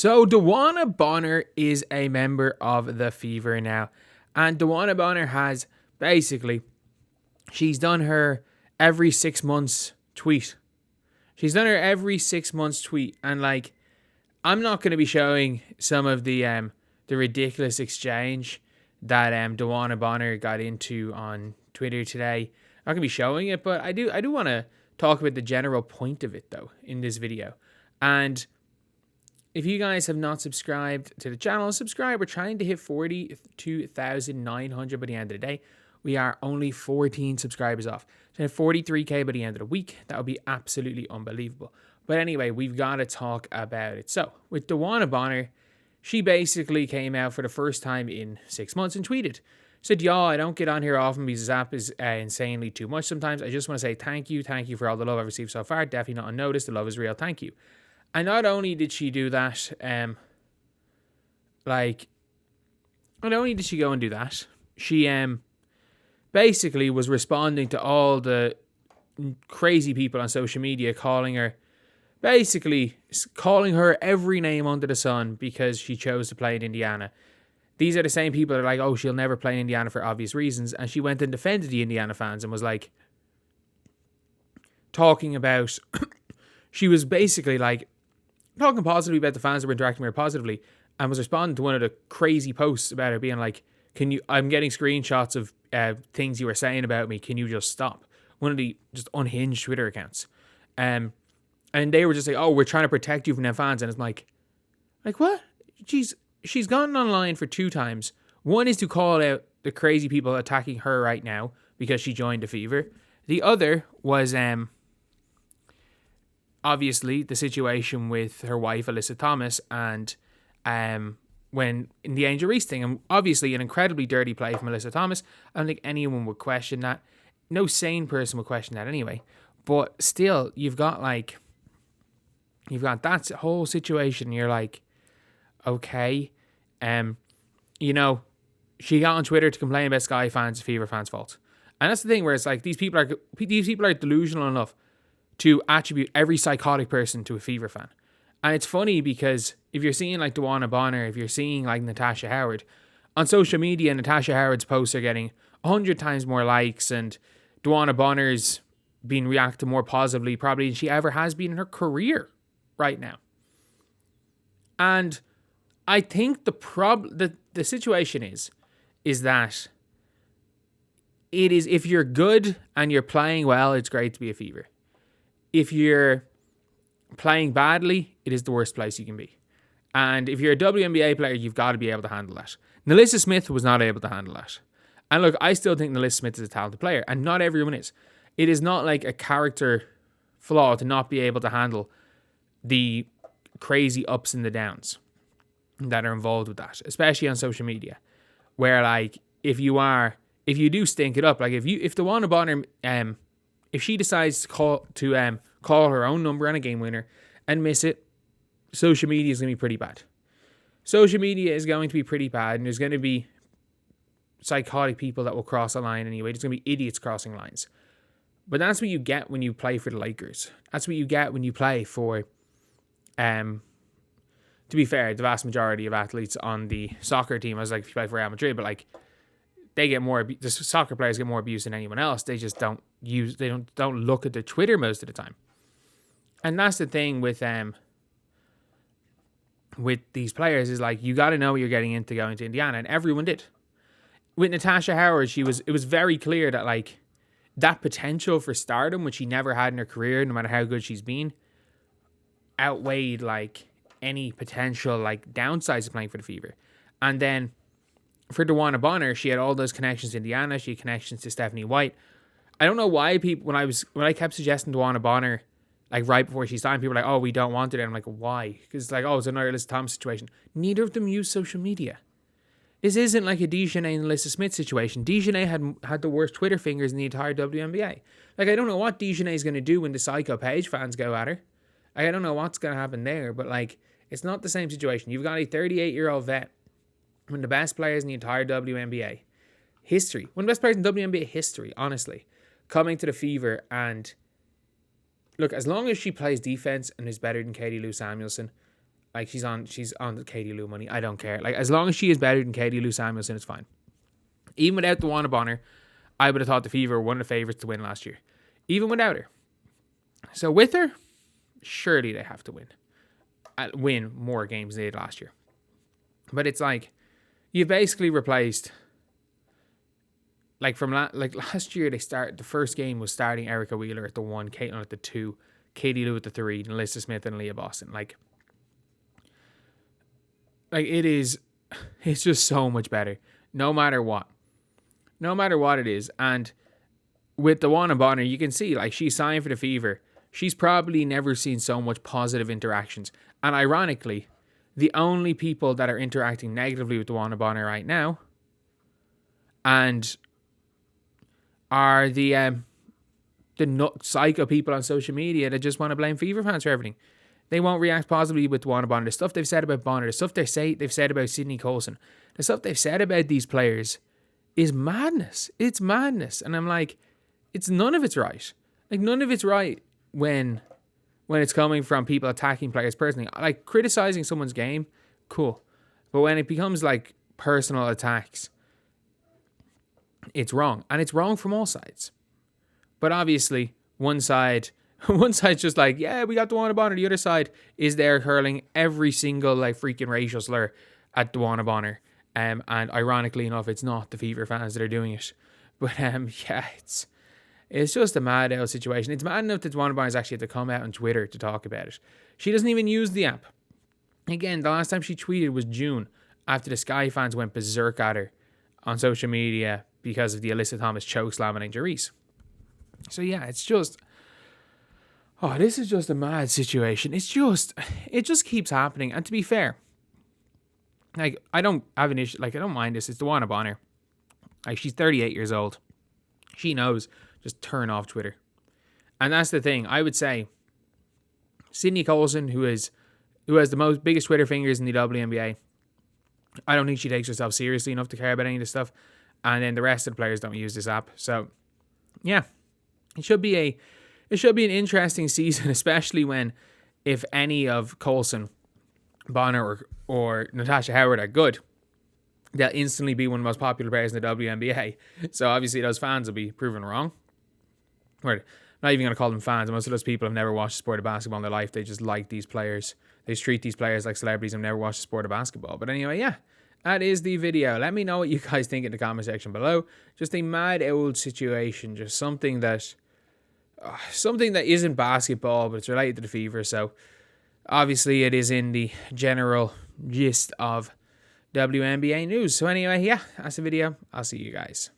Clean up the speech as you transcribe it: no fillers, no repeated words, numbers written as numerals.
So DeWanna Bonner is a member of the Fever now. And DeWanna Bonner has basically, she's done her every 6 months tweet. She's done her every 6 months tweet. And like, I'm not going to be showing some of the ridiculous exchange that DeWanna Bonner got into on Twitter today. I'm not going to be showing it, but I do want to talk about the general point of it though in this video. And if you guys have not subscribed to the channel, subscribe. We're trying to hit 42,900 by the end of the day. We are only 14 subscribers off. So 43k by the end of the week. That would be absolutely unbelievable. But anyway, we've got to talk about it. So with DeWanna Bonner, she basically came out for the first time in 6 months and tweeted. Said, y'all, I don't get on here often because this app is insanely too much sometimes. I just want to say thank you. Thank you for all the love I've received so far. Definitely not unnoticed. The love is real. Thank you. And not only did she do that, not only did she go and do that, she basically was responding to all the crazy people on social media calling her every name under the sun because she chose to play in Indiana. These are the same people that are like, oh, she'll never play in Indiana for obvious reasons. And she went and defended the Indiana fans and was like, talking about, she was basically like, talking positively about the fans that were interacting with her positively, and was responding to one of the crazy posts about her being like, I'm getting screenshots of things you were saying about me. Can you just stop? One of the just unhinged Twitter accounts. And they were just like, oh, we're trying to protect you from them fans. And it's like what? She's gone online for 2 times. One is to call out the crazy people attacking her right now because she joined the Fever. The other was obviously the situation with her wife, Alyssa Thomas, and when in the Angel Reese thing, and obviously an incredibly dirty play from Alyssa Thomas. I don't think anyone would question that. No sane person would question that anyway. But still, you've got that whole situation. You're like, okay, she got on Twitter to complain about Sky fans, Fever fans' fault, and that's the thing where it's like these people are delusional enough to attribute every psychotic person to a Fever fan. And it's funny because if you're seeing like DeWanna Bonner, if you're seeing like Natasha Howard, on social media, Natasha Howard's posts are getting 100 times more likes, and DeWanna Bonner's being reacted more positively probably than she ever has been in her career right now. And I think the situation is that it is, if you're good and you're playing well, it's great to be a Fever. If you're playing badly, it is the worst place you can be. And if you're a WNBA player, you've got to be able to handle that. NaLyssa Smith was not able to handle that. And look, I still think NaLyssa Smith is a talented player, and not everyone is. It is not like a character flaw to not be able to handle the crazy ups and the downs that are involved with that, especially on social media, where like if you do stink it up, like if DeWanna Bonner if she decides to call her own number on a game winner and miss it, social media is going to be pretty bad. Social media is going to be pretty bad, and there's going to be psychotic people that will cross a line anyway. There's going to be idiots crossing lines. But that's what you get when you play for the Lakers. That's what you get when you play for, to be fair, the vast majority of athletes on the soccer team, I was like, if you play for Real Madrid, but like, the soccer players get more abuse than anyone else. They just don't look at their Twitter most of the time. And that's the thing with these players is like, you got to know what you're getting into going to Indiana, and everyone did. With Natasha Howard, it was very clear that like that potential for stardom, which she never had in her career, no matter how good she's been, outweighed like any potential like downsides of playing for the Fever. And then for DeWanna Bonner, she had all those connections to Indiana. She had connections to Stephanie White. I don't know why people, when I kept suggesting DeWanna Bonner, like right before she signed, people were like, oh, we don't want it. And I'm like, why? Because it's like, oh, it's another Alyssa Thomas situation. Neither of them use social media. This isn't like a Dejanay and Alyssa Smith situation. Dejanay had the worst Twitter fingers in the entire WNBA. Like, I don't know what Dejanay is going to do when the Psycho Page fans go at her. Like, I don't know what's going to happen there, but like, it's not the same situation. You've got a 38-year-old vet, one of the best players in the entire WNBA history, one of the best players in WNBA history, honestly, coming to the Fever. And look, as long as she plays defense and is better than Katie Lou Samuelson, Like, she's on the Katie Lou money. I don't care. Like, as long as she is better than Katie Lou Samuelson, it's fine. Even without DeWanna Bonner, I would have thought the Fever were one of the favourites to win last year. Even without her. So with her, surely they have to win more games than they did last year. But it's like, you've basically replaced, like, from last year, the first game was starting Erica Wheeler at the 1, Caitlin at the 2, Katie Lou at the 3, Alyssa Smith and Leah Boston. Like it's just so much better, no matter what it is. And with DeWanna Bonner, you can see, like, she signed for the Fever. She's probably never seen so much positive interactions. And ironically, the only people that are interacting negatively with DeWanna Bonner right now and are the psycho people on social media that just want to blame Fever fans for everything. They won't react positively with DeWanna Bonner. The stuff they've said about Bonner, the stuff they've said about Sydney Coulson, the stuff they've said about these players is madness. It's madness. And I'm like, none of it's right. Like, none of it's right when it's coming from people attacking players personally. Like, criticizing someone's game, cool. But when it becomes like personal attacks, it's wrong. And it's wrong from all sides. But obviously, one side's just like, yeah, we got DeWanna Bonner. The other side is there hurling every single, like, freaking racial slur at DeWanna Bonner. And ironically enough, it's not the Fever fans that are doing it. But yeah, it's just a mad out situation. It's mad enough that DeWanna Bonner actually had to come out on Twitter to talk about it. She doesn't even use the app. Again, the last time she tweeted was June, after the Sky fans went berserk at her on social media because of the Alyssa Thomas chokeslam and Reese. So yeah, it's just, this is just a mad situation. It just keeps happening. And to be fair, like, I don't have an issue. Like, I don't mind this. It's DeWanna Bonner. Like, she's 38 years old. She knows. Just turn off Twitter. And that's the thing. I would say Sydney Coulson, who has the biggest Twitter fingers in the WNBA, I don't think she takes herself seriously enough to care about any of this stuff. And then the rest of the players don't use this app. So, yeah. It should be an interesting season, especially when, if any of Coulson, Bonner, or Natasha Howard are good, they'll instantly be one of the most popular players in the WNBA. So obviously those fans will be proven wrong. Or not even going to call them fans. Most of those people have never watched the sport of basketball in their life. They just like these players. They just treat these players like celebrities and never watched the sport of basketball. But anyway, yeah, that is the video. Let me know what you guys think in the comment section below. Just a mad old situation. Just something that isn't basketball, but it's related to the Fever. So obviously it is in the general gist of WNBA news. So anyway, yeah, that's the video. I'll see you guys.